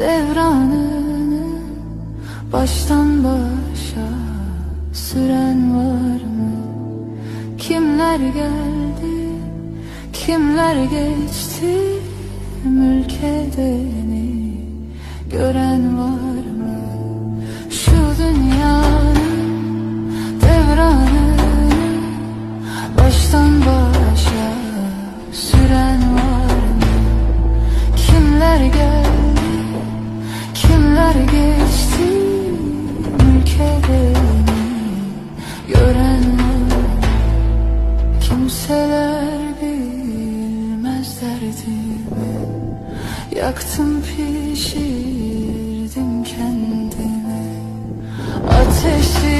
Devranını baştan başa süren var mı? Kimler geldi, kimler geçti, mülkedeni gören var mı? Şu dünyanın devranını baştan başa süren var mı? Kimler geldi, kimler geçti, mülkedeni gören var mı? Kimseler bilmez derdimi, yaktım pişirdim kendimi. Ateşi